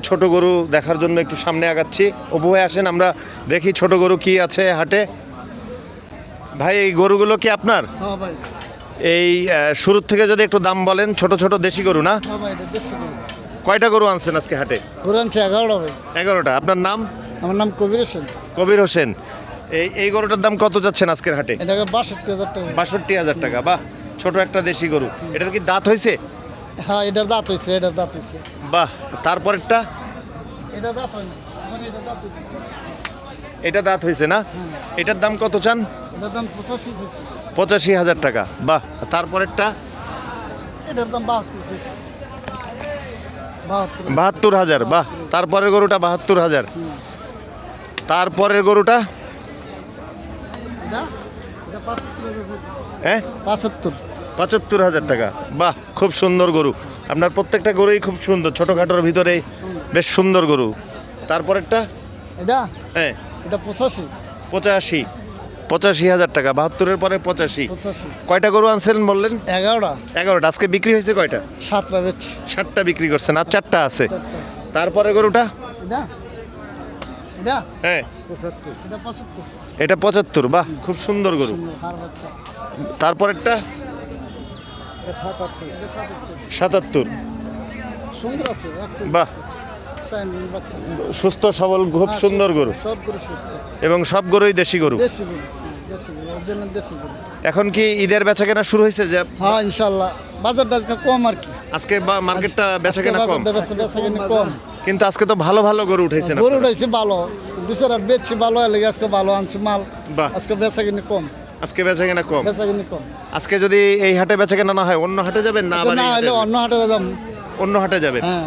ছোট গরু দেখার জন্য একটু সামনে আগাচ্ছি। অপু ভাই আসেন, আমরা দেখি ছোট গরু কি আছে হাটে। ভাই এই গরুগুলো কি আপনার? হ্যাঁ ভাই। এই শুরুর থেকে যদি একটু দাম বলেন। ছোট ছোট দেশি গরু না? হ্যাঁ ভাই, এটা দেশি গরু। কয়টা গরু আনছেন আজকে হাটে? গরু আনছে 11টা ভাই। 11টা। আপনার নাম? আমার নাম কবির হোসেন। কবির হোসেন। এই গরুটার দাম কত যাচ্ছেন আজকের হাটে? এটাকে 62,000 টাকা। 62,000 টাকা। বাহ, ছোট একটা দেশি গরু। এটার কি দাঁত হয়েছে? হ্যাঁ, এটার দাঁত হয়েছে, এটার দাঁত হয়েছে। বাহ, তারপরেরটা? এটা দাঁত হয় না, মানে এটা দাঁত হয়েছে। এটা দাঁত হয়েছে না? এটার দাম কত চান? এটার দাম 85 হয়েছে। 85,000 টাকা। বাহ, তারপরেরটা? এটার দাম 72 হয়েছে। 72,000। বাহ, তারপরের গরুটা 72,000। তারপরের গরুটা? এটা 75,000। হ্যাঁ, 75,000 টাকা। বাহ, খুব সুন্দর গরু। আপনার প্রত্যেকটা গরুই খুব সুন্দর, ছোটোখাটোর ভিতরে বেশ সুন্দর গরু। তারপরেরটা? এটা হ্যাঁ, এটা 85। 85,000 টাকা। 72-এর পরে 85। কয়টা গরু আনছেন বললেন? 11টা। 11টা। আজকে বিক্রি হয়েছে কয়টা? 7টা বেচছি। 7টা বিক্রি করছেন, আর 4টা আছে। তারপরে গরুটা? এটা এটা হ্যাঁ, 75। এটা 75। এটা 75। বাহ, খুব সুন্দর গরু। হাড় বাচ্চা। তারপরেরটা? এটা 77। এটা 77। 77। সুন্দর আছে, একদম। বাহ, শাইনিং বাচ্চা। সুস্থ সবল, খুব সুন্দর গরু। সব গরু সুস্থ। এবং সব গরুই দেশি গরু। দেশি গরু, দেশি গরু, অরিজিনাল দেশি গরু। এখন কি ঈদের বেচাকেনা শুরু হয়েছে? যে হ্যাঁ, ইনশাআল্লাহ বাজারটা আজকে কম আর কি। আজকে মার্কেটটা বেচাকেনা কম, বেচাকেনা কম। কিন্তু আজকে তো ভালো ভালো গরু উঠাইছে না? গরু উঠাইছে ভালো, দুসরা বেচছি ভালো, এলাকা আজকে ভালো আনছি মাল। বাহ, আজকে বেচাকেনা কম। আজকে বেচাকেনা কম। বেচাকেনা কম। আজকে যদি এই হাটে বেচাকেনা না হয়, অন্য হাটে যাবেন না? আবার না এই হাটে হলে যাবেন? অন্য হাটে যাম। অন্য হাটে যাবেন? হ্যাঁ,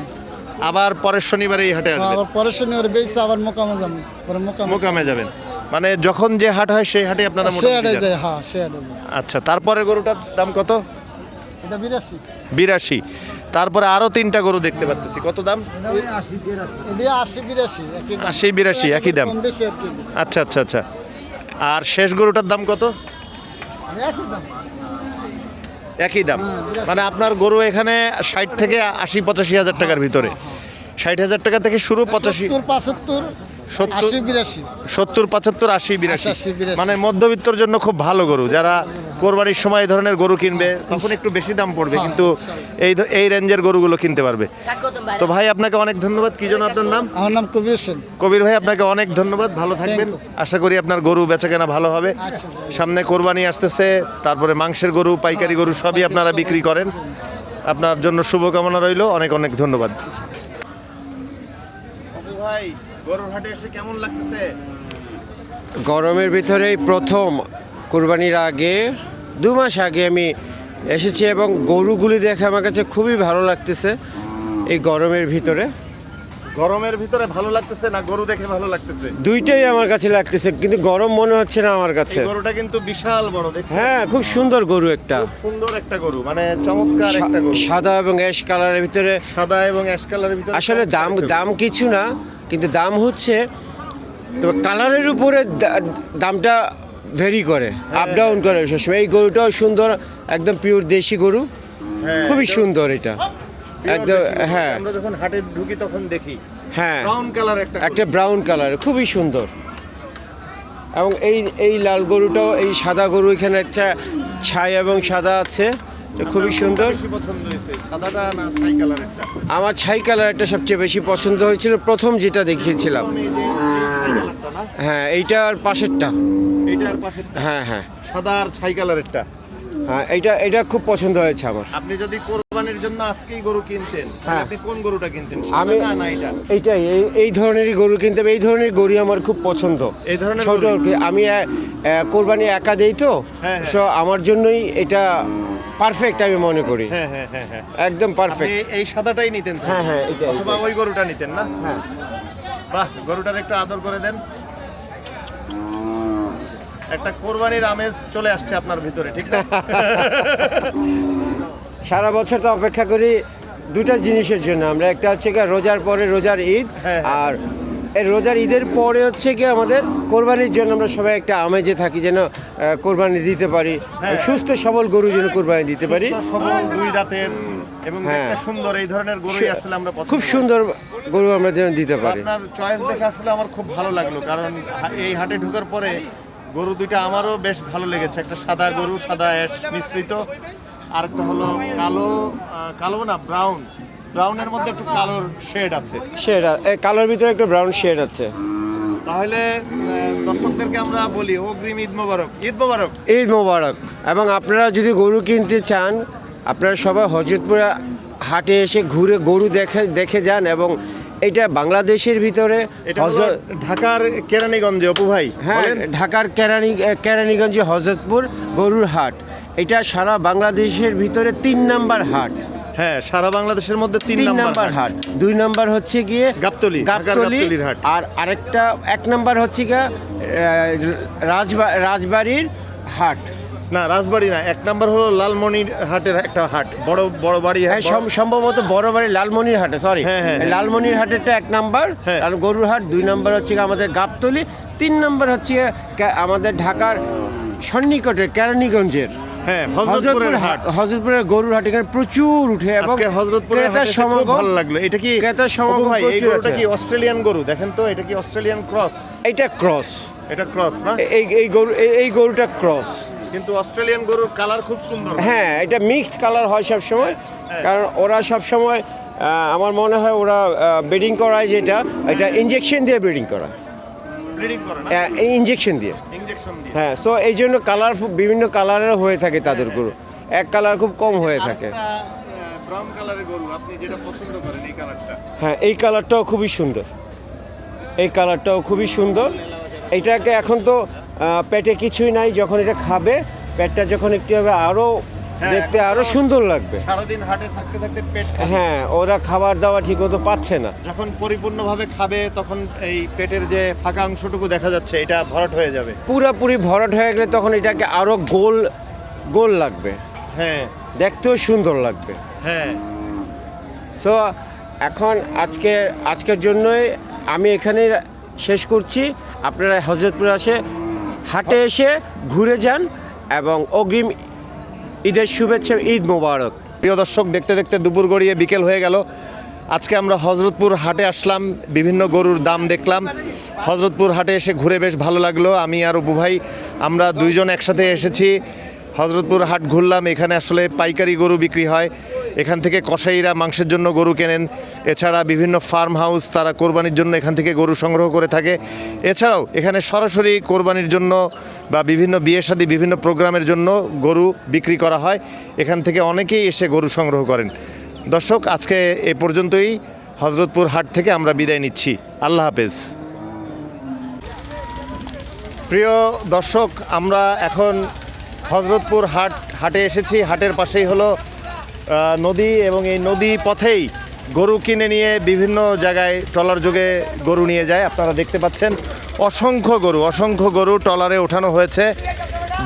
আবার পরের শনিবারে এই হাটে আসবেন? আবার পরের শনিবারে বেচছি, আবার মোকামে যাম। পরে মোকামে যাবেন, মানে যখন যে হাট হয় সেই হাটে আপনারা সে মোটামুটি হাটে যান। যায়। হ্যাঁ, সে হাটে যায়। আচ্ছা, তারপরে গরুটার দাম কত? এটা 82। 82। তারপরে আরো 3টা গরু দেখতে পাচ্ছি, কত দাম? এটা 80 82 একই দাম। 80 82 একই দাম। কম বেশি আর কি। আচ্ছা আচ্ছা আচ্ছা। আর শেষ গরুটার দাম কত? একই দাম। একই দাম। হ্যাঁ, 82। মানে আপনার গরু এখানে 60 থেকে 80-85,000 টাকার ভিতরে। 60,000 টাকা থেকে শুরু, 85 75 70 80 82। 70 75 80 82। 80 82। মানে মধ্যবিত্তর জন্য খুব ভালো গরু। যারা কোরবানির সময় এই ধরনের গরু কিনবে তখন একটু বেশি দাম পড়বে, হ্যাঁ, কিন্তু এই রেঞ্জের গরুগুলো কিনতে পারবে। তো ভাই, আপনাকে অনেক ধন্যবাদ। কি যেন আপনার নাম? আমার নাম কবির হোসেন। কবির ভাই, আপনাকে অনেক ধন্যবাদ। ভালো থাকবেন। আশা করি আপনার গরু বেচাকেনা ভালো হবে। আচ্ছা। সামনে কোরবানি আসতেছে, তারপরে মাংসের গরু, পাইকারি গরু সবই আপনারা বিক্রি করেন। আপনার জন্য শুভকামনা রইল। অনেক অনেক ধন্যবাদ। ভাই, গরুর হাটে এসে কেমন লাগতেছে? গরমের ভিতরেই প্রথম, কুরবানির আগে 2 মাস আগে আমি এসেছি এবং গরুগুলি দেখে আমার কাছে খুবই ভালো লাগতেছে। এই গরমের ভিতরে গরমের ভিতরে ভালো লাগতেছে না গরু দেখে ভালো লাগতেছে? দুইটাই আমার কাছে লাগতেছে, কিন্তু গরম মনে হচ্ছে না আমার কাছে। এই গরুটা কিন্তু বিশাল বড়, দেখছেন? হ্যাঁ, খুব সুন্দর গরু একটা, খুব সুন্দর একটা গরু, মানে চমৎকার একটা গরু। সাদা এবং অ্যাশ কালারের ভিতরে। সাদা এবং অ্যাশ কালারের ভিতরে। আসলে দাম কিছু না, কিন্তু দাম হচ্ছে তবে কালারের উপরে দামটা ভেরি করে, আপ ডাউন করে সবসময়। এই গরুটাও সুন্দর, একদম পিওর দেশি গরু, হ্যাঁ, খুবই সুন্দর এটা একদম। হ্যাঁ, আমরা যখন হাটে ঢুকি তখন দেখি হ্যাঁ, ব্রাউন কালার একটা ব্রাউন কালার, খুবই সুন্দর। এবং এই লাল গরুটাও, এই সাদা গরু, এখানে একটা ছাই এবং সাদা আছে, এটা খুবই সুন্দর। বেশি পছন্দ হয়েছে সাদাটা না ছাই কালারেরটা? আমার ছাই কালারটা সবচেয়ে বেশি পছন্দ হয়েছিল, প্রথম যেটা দেখিয়েছিলাম। এই যে ছাই কালারটা না? হ্যাঁ, এইটার পাশেরটা। এইটার পাশেরটা হ্যাঁ হ্যাঁ সাদা আর ছাই কালারেরটা। হ্যাঁ, এটা খুব পছন্দ হয়েছে আমার। আপনি যদি কোরবানির জন্য আজকেই গরু কিনতেন, তাহলে হ্যাঁ। আপনি কোন গরুটা কিনতেন? আমি সাদাটা না এটা? এইটাই, এই ধরনেরই গরু কিনতে হবে। এই ধরনের গরু আমার খুব পছন্দ। এই ধরনের ছোট, গরু? আমি কোরবানি একা দেই তো, হ্যাঁ, হ্যাঁ। সো আমার জন্যই এটা পারফেক্ট আমি মনে করি। হ্যাঁ হ্যাঁ হ্যাঁ হ্যাঁ। একদম আপনি পারফেক্ট। এই সাদাটাই নিতেন তো? হ্যাঁ হ্যাঁ, এটাই। অথবা ওই গরুটা নিতেন না? হ্যাঁ, বাহ, গরুটার একটু আদর করে দেন। একটা কোরবানির আমেজ চলে আসছে আপনার ভিতরে, ঠিক না? সারা বছর তো অপেক্ষা করি দুটা জিনিসের জন্য আমরা, একটা হচ্ছে কি রোজার পরে রোজার ঈদ, হ্যাঁ। আর এই রোজার ঈদের পরে হচ্ছে কি আমাদের কোরবানির জন্য আমরা সবাই একটা আমেজে থাকি, যেন কোরবানি দিতে পারি, হ্যাঁ। সুস্থ সবল গরু যেন কোরবানি দিতে পারি। সুস্থ সবল, দুই দাঁতের এবং হ্যাঁ। দেখতে সুন্দর, এই ধরনের গরুই আসলে আমরা পছন্দ খুব করি। সুন্দর গরু আমরা যেন দিতে পারি। আপনার চয়েস দেখে আসলে আমার খুব ভালো লাগলো, কারণ এই হাটে ঢোকার পরে গরু দুইটা আমারও বেশ ভালো লেগেছে। একটা সাদা গরু, সাদা অ্যাশ মিশ্রিত, আর একটা হলো কালো না ব্রাউনের মধ্যে একটু কালোর শেড আছে। সেটা এই কালোর ভিতরে একটা ব্রাউন শেড আছে। তাহলে দর্শকদেরকে আমরা বলি অগ্রিম ঈদ মোবারক। ঈদ মোবারক। ঈদ মোবারক। এবং আপনারা যদি গরু কিনতে চান, আপনারা সবাই হযরতপুরে হাটে এসে ঘুরে গরু দেখে যান। এবং এটা বাংলাদেশের ভিতরে এটা হলো ঢাকার কেরানীগঞ্জে। অপু ভাই, হ্যাঁ, বলেন। ঢাকার কেরানীগঞ্জে হযরতপুর গরুর হাট। এটা সারা বাংলাদেশের ভিতরে 3 নাম্বার হাট। হ্যাঁ, সারা বাংলাদেশের মধ্যে 3 নাম্বার হাট। 2 নাম্বার হচ্ছে গিয়ে গাবতলী, ঢাকার গাবতলীর হাট। আর আরেকটা 1 নাম্বার হচ্ছে গিয়ে রাজবাড়ির হাট। না, রাজবাড়ি না, 1 নাম্বার হলো লালমনির হাটের একটা হাট, বড় বাড়ি হাট। সম্ভবত বড় বাড়ি লালমনির হাটে, সরি, হ্যাঁ। লালমনির হাটেরটা 1 নাম্বার, হ্যাঁ। আর গরুর হাট 2 নাম্বার হচ্ছে গিয়ে আমাদের গাবতলী। 3 নাম্বার হচ্ছে আমাদের ঢাকার সন্নিকটে কেরানীগঞ্জের হ্যাঁ, হযরতপুরের হাট। হযরতপুরের গরুর হাট এখানে প্রচুর উঠে এবং আজকে হযরতপুরের হাটে এসে খুব ভালো লাগলো। এটা কি ক্রেতার সমাগম অপু ভাই, এই প্রচুর গরুটা আছে। কি অস্ট্রেলিয়ান গরু? দেখেন তো, এটা কি অস্ট্রেলিয়ান ক্রস? এটা ক্রস, এটা ক্রস না? এই গরুটা ক্রস। কিন্তু অস্ট্রেলিয়ান গরুর কালার খুব সুন্দর। হ্যাঁ, এটা মিক্সড কালার হয় সব সময়, হ্যাঁ। কারণ ওরা সব সময় আমার মনে হয় ওরা ব্রিডিং করায় যেটা, এটা ইনজেকশন দিয়ে ব্রিডিং করা, ব্লিডিং করে না, ইনজেকশন দিয়ে। ইনজেকশন দিয়ে। হ্যাঁ, সো এই জন্য কালার বিভিন্ন কালারের হয়ে থাকে তাদের গরু, এক কালার খুব কম হয়ে থাকে। ব্রাউন কালারের গরু আপনি যেটা পছন্দ করেন, এই কালারটা। হ্যাঁ, এই কালারটাও খুবই সুন্দর, এই কালারটাও খুবই সুন্দর। এটাকে এখন তো পেটে কিছুই নাই, যখন এটা খাবে পেটটা যখন একটু হবে আরও হ্যাঁ, দেখতে এখন আরও তো সুন্দর লাগবে। সারাদিন হাটে থাকতে থাকতে পেট খালি। হ্যাঁ, ওরা খাবার দাবার ঠিক মতো পাচ্ছে না। যখন পরিপূর্ণভাবে খাবে তখন এই পেটের যে ফাঁকা অংশটুকু দেখা যাচ্ছে, এটা ভরাট হয়ে যাবে। পুরোপুরি ভরাট হয়ে গেলে তখন এটাকে আরও গোল গোল লাগবে, হ্যাঁ দেখতেও সুন্দর লাগবে। হ্যাঁ। সো এখন আজকের জন্যই আমি এখানে শেষ করছি। আপনারা হযরতপুর হাটে এসে ঘুরে যান এবং অগ্রিম ঈদের শুভেচ্ছা, ঈদ মোবারক। প্রিয় দর্শক, দেখতে দেখতে দুপুর গড়িয়ে বিকেল হয়ে গেল। আজকে আমরা হযরতপুর হাটে আসলাম, বিভিন্ন গরুর দাম দেখলাম। হযরতপুর হাটে এসে ঘুরে বেশ ভালো লাগলো। আমি আর অপু ভাই আমরা দুইজন একসাথে এসেছি, হযরতপুর হাট ঘুরলাম। এখানে আসলে পাইকারি গরু বিক্রি হয়, এখান থেকে কসাইরা মাংসের জন্য গরু কেনেন। এছাড়া বিভিন্ন ফার্ম হাউস তারা কোরবানির জন্য এখান থেকে গরু সংগ্রহ করে থাকে। এছাড়াও এখানে সরাসরি কোরবানির জন্য বা বিভিন্ন বিয়ে শাদী, বিভিন্ন প্রোগ্রামের জন্য গরু বিক্রি করা হয়। এখান থেকে অনেকেই এসে গরু সংগ্রহ করেন। দর্শক, আজকে এ পর্যন্তই। হযরতপুর হাট থেকে আমরা বিদায় নিচ্ছি। আল্লাহ হাফেজ। প্রিয় দর্শক, আমরা এখন হযরতপুর হাটে এসেছি। হাটের পাশেই হলো নদী, এবং এই নদী পথেই গরু কিনে নিয়ে বিভিন্ন জায়গায় ট্রলার যোগে গরু নিয়ে যায়। আপনারা দেখতে পাচ্ছেন অসংখ্য গরু ট্রলারে ওঠানো হয়েছে।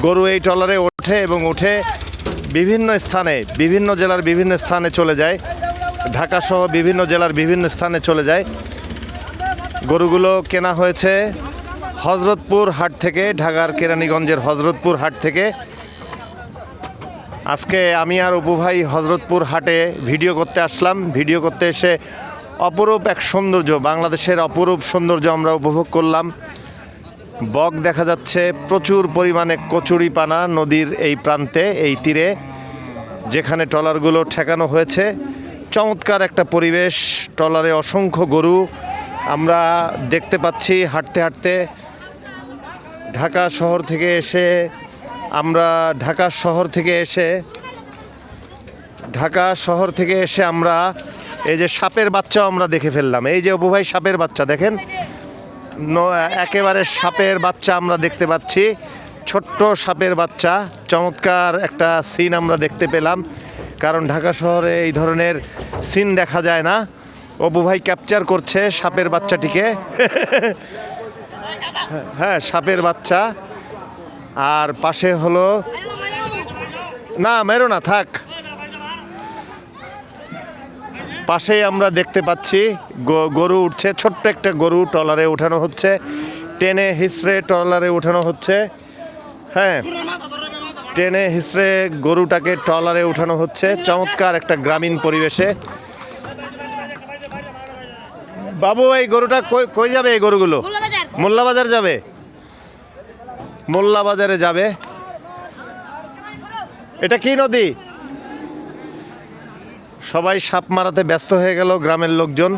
গরু এই ট্রলারে ওঠে এবং উঠে বিভিন্ন স্থানে, বিভিন্ন জেলার বিভিন্ন স্থানে চলে যায়। ঢাকা সহ বিভিন্ন জেলার বিভিন্ন স্থানে চলে যায়। গরুগুলো কেনা হয়েছে হযরতপুর হাট থেকে, ঢাকার কেরানীগঞ্জের হযরতপুর হাট থেকে। আজকে আমি আর অপু ভাই হযরতপুর হাটে ভিডিও করতে আসলাম। ভিডিও করতে এসে অপরূপ এক সৌন্দর্য, বাংলাদেশের অপরূপ সৌন্দর্য আমরা উপভোগ করলাম। বক দেখা যাচ্ছে প্রচুর পরিমাণে, কচুরিপানা নদীর এই প্রান্তে, এই তীরে যেখানে ট্রলারগুলো ঠেকানো হয়েছে। চমৎকার একটা পরিবেশ, ট্রলারে অসংখ্য গরু আমরা দেখতে পাচ্ছি। হাঁটতে হাঁটতে ঢাকা শহর থেকে এসে ঢাকা শহর থেকে এসে আমরা এই যে সাপের বাচ্চাও আমরা দেখে ফেললাম। এই যে অপু ভাই, সাপের বাচ্চা দেখেন, একেবারে সাপের বাচ্চা আমরা দেখতে পাচ্ছি, ছোট্ট সাপের বাচ্চা। চমৎকার একটা সিন আমরা দেখতে পেলাম, কারণ ঢাকা শহরে এই ধরনের সিন দেখা যায় না। অপু ভাই ক্যাপচার করছে সাপের বাচ্চাটিকে। হ্যাঁ, সাপের বাচ্চা। আর পাশে হলো, না মেরো না, থাক। পাশেই আমরা দেখতে পাচ্ছি গরু উঠছে, ছোট্ট একটা গরু ট্রলারে ওঠানো হচ্ছে, টেনে হিসড়ে ট্রলারে ওঠানো হচ্ছে। হ্যাঁ, টেনে হিসড়ে গরুটাকে ট্রলারে ওঠানো হচ্ছে। চমৎকার একটা গ্রামীণ পরিবেশে। বাবু এই গরুটা কই যাবে? এই গরুগুলো মোল্লা বাজার যাবে, মোল্লা বাজারে যাবে। এটা কি নদী? সবাই সাপ মারাতে ব্যস্ত হয়ে গেল গ্রামের লোকজন।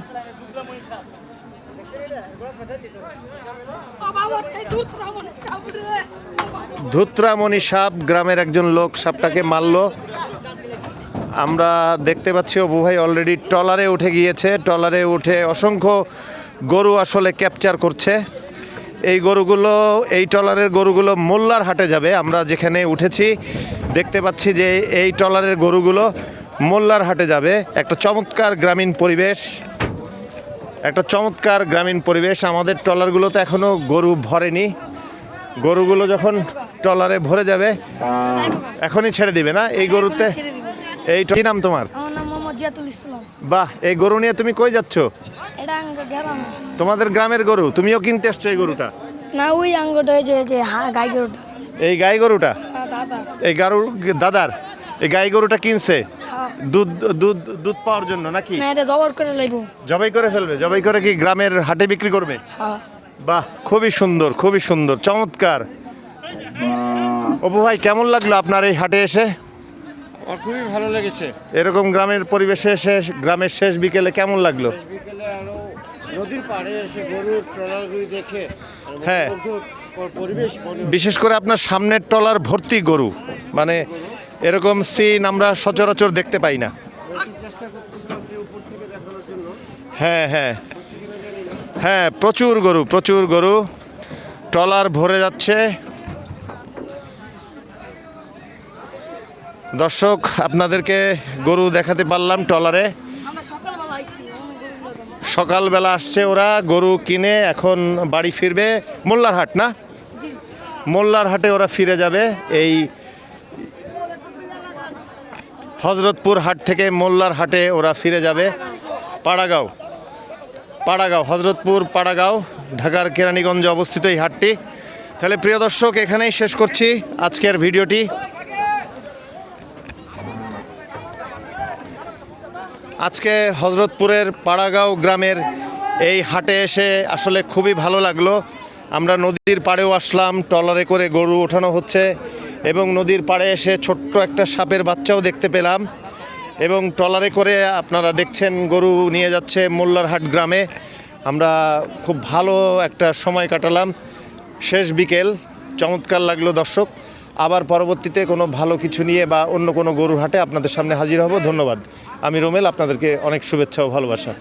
ধুত্রামণি সাপ, গ্রামের একজন লোক সাপটাকে মারলো। আমরা দেখতে পাচ্ছি অপু ভাই অলরেডি ট্রলারে উঠে গিয়েছে, ট্রলারে উঠে অসংখ্য গরু আসলে ক্যাপচার করছে। এই গরুগুলো, এই ট্রলারের গরুগুলো মোল্লার হাটে যাবে। আমরা যেখানে উঠেছি দেখতে পাচ্ছি যে এই ট্রলারের গরুগুলো মোল্লার হাটে যাবে। একটা চমৎকার গ্রামীণ পরিবেশ, একটা চমৎকার গ্রামীণ পরিবেশ। আমাদের ট্রলারগুলোতে এখনও গরু ভরেনি। গরুগুলো যখন ট্রলারে ভরে যাবে এখনই ছেড়ে দিবে না এই গরুতে। এই কি নাম তোমার? আমার নাম মোহাম্মদ জিয়াতুল ইসলাম। বাহ, এই গরু নিয়ে তুমি কই যাচ্ছ? এটা আঙ্গ গ্রাম। তোমাদের গ্রামের গরু, তুমিও কিনতে আসছো এই গরুটা? না, ওই আঙ্গটা যে যে গাই গরুটা। এই গাই গরুটা দাদা। এই গরু দাদার? এই গাই গরুটা কিনছে হ্যাঁ। দুধ দুধ দুধ পাওয়ার জন্য নাকি? না, এটা জবর করে লাইব। জবাই করে ফেলবে? জবাই করে কি গ্রামের হাটে বিক্রি করবে? হ্যাঁ। বাহ, খুবই সুন্দর, খুবই সুন্দর, চমৎকার। অপু ভাই, কেমন লাগলো আপনার এই হাটে এসে? আমার খুবই ভালো লেগেছে। এরকম গ্রামের পরিবেশে এসে, গ্রামের শেষ বিকেলে কেমন লাগলো? বিকেলে আরো নদীর পাড়ে এসে গরুর ট্রলারগুলি দেখে হ্যাঁ। পরিবেশ বিশেষ করে আপনার সামনের ট্রলার ভর্তি গরু, মানে এরকম সিন আমরা সচরাচর দেখতে পাই না। হ্যাঁ হ্যাঁ হ্যাঁ, প্রচুর গরু, প্রচুর গরু, ট্রলার ভরে যাচ্ছে। দর্শক, আপনাদেরকে গরু দেখাতে পারলাম ট্রলারে। আমরা সকালবেলা আইছি, সকালবেলা আসছে ওরা, গরু কিনে এখন বাড়ি ফিরবে। মোল্লার হাট না? মোল্লার হাটে ওরা ফিরে যাবে। এই হজরতপুর হাট থেকে মোল্লার হাটে ওরা ফিরে যাবে। পাড়াগাঁও, পাড়াগাঁও, হজরতপুর পাড়াগাঁও, ঢাকার কেরানীগঞ্জে অবস্থিত এই হাটটি। তাহলে প্রিয় দর্শক, এখানেই শেষ করছি আজকের ভিডিওটি। আজকে হজরতপুরের পাড়াগাঁও গ্রামের এই হাটে এসে আসলে খুবই ভালো লাগলো। আমরা নদীর পাড়েও আসলাম, ট্রলারে করে গরু ওঠানো হচ্ছে এবং নদীর পাড়ে এসে ছোট্ট একটা সাপের বাচ্চাও দেখতে পেলাম এবং ট্রলারে করে আপনারা দেখছেন গরু নিয়ে যাচ্ছে মোল্লার হাট গ্রামে। আমরা খুব ভালো একটা সময় কাটালাম, শেষ বিকেল, চমৎকার লাগলো দর্শক। আবার পরবর্তীতে কোনো ভালো কিছু নিয়ে বা অন্য কোনো গরুর হাটে আপনাদের সামনে হাজির হব। ধন্যবাদ। আমি রোমেল, আপনাদেরকে অনেক শুভেচ্ছা ও ভালোবাসা।